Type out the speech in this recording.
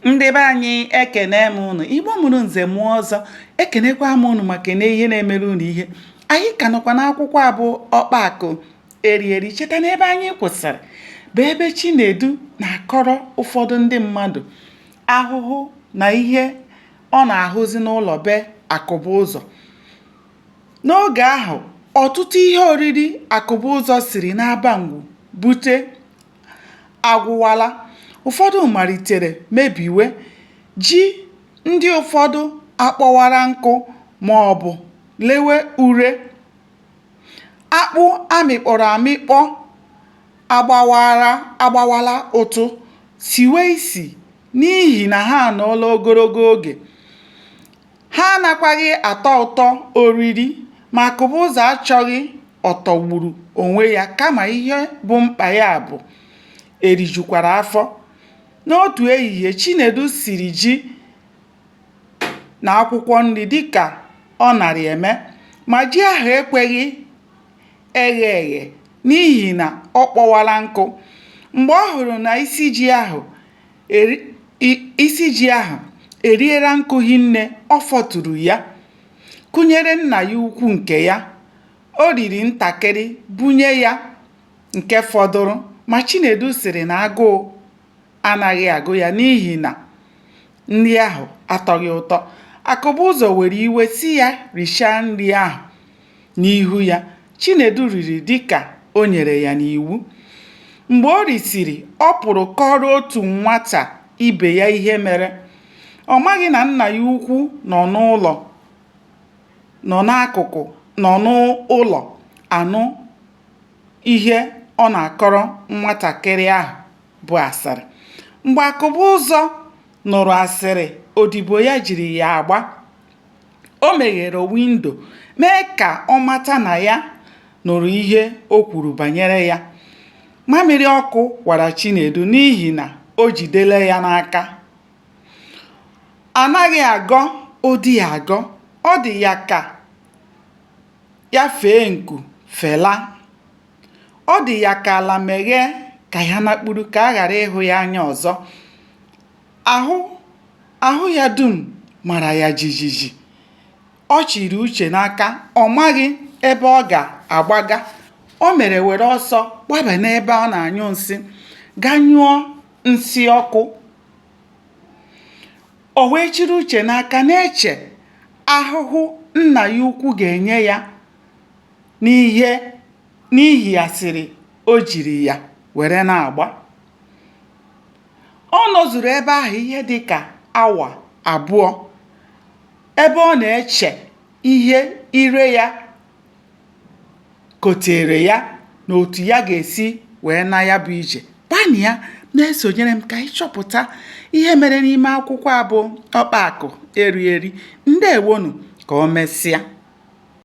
Ndị be anyị ekene m unu. Igbo mụrụ nze mụọ ọzọ. Ekenekwa m unu ma kene ihe na-emere unu ihe. Anyị ka nọkwa n'akwụkwọ abụ Ọkpa Akụ Eri Eri. Cheta n'ebe anyị kwụsịrị bụ ebe Chinedu na-akọrọ ụfọdụ ndị mmadụ ahụhụ na ihe ọ na-ahụzi n'ụlọ be Akụbụzọ. N'oge ahụ, ọtụtụ ihe oriri Akụbụzọ siri n'Abangwu bute agwụwala. Ụfọdụ malitere mebiwe, ji ndị ụfọdụ akpọwara nkụ ma ọ bụ lewe ure. Akpụ amịkpọrọ amịkpọ agbawala ụtụ siwe isi n'ihi na ha anọọla ogologo oge. Ha anakwaghị atọ ụtọ oriri, ma Akụbụzọ achọghị ọtọgburu onwe ya, kama ihe bụ mkpa ya bụ erijukwara afọ. N'otu ehihie, Chinedu siri ji na akwụkwọ nri dịka ọ narị eme, ma ji ahụ ekweghị eghe eghe n'ihi na ọ kpọwala nkụ. Mgbe ọ hụrụ na isi ji ahụ eriela nkụ hinne, ọ fọtụrụ ya, kụnyere nna ya ukwu nke ya. O riri ntakịrị, bunye ya nke fọdụrụ, ma Chinedu sịrị na agụụ anaghị agụ ya n'ihi na nri ahụ atọghị ụtọ. Akụbụzọ were iwe si ya richaa nri ahụ n'ihu ya. Chinedu riri dịka o nyere ya n'iwu. Mgbe o risiri, ọ pụrụ kọrọ otu nwata ibe ya ihe mere. Ọ maghị na nna ya ukwu nọ n'ụlọ anụ ihe ọ na-akọrọ nwatakịrị ahụ bụ asịrị. Mgbe Akụbụzọ nụrụ asịrị odibo ya jiri ya agba, o meghere windo mee ka ọ mata na ya nụrụ ihe o kwuru banyere ya. Mamịrị ọkụ gwara Chinedu n'ihi na o jidela ya n'aka. Anaghị agọ odi agọ, ọ dị ya ka ya fee nku fela. Ọ dị ya ka ala meghee ka ya nakpuru, ka a ghara ịhụ ya anya ọzọ. Ahụ ya dum mara ya jijiji. Ọ chịrị uche n'aka, ọ maghị ebe ọ ga-agbaga. O mere were ọsọ gbaba n'ebe ọ na-anyụ nsị, gaa nyụọ nsị ọkụ. O wee chịrị uche n'aka, na-eche ahụhụ nna ya ukwu ga-enye ya n'ihi asịrị o jiri ya were na-agba. Ọ nọzuru ebe ahụ ihe dị ka awa abụọ, ebe ọ na-eche ihe ire ya kotere ya na otu ya ga-esi wee na ya bụ ije. Gbanị ya na-esonyere m ka anyị chọpụta ihe mere n'ime akwụkwọ abụ Ọkpa Akụ Eri Eri. Ndewonu, ka o mesịa.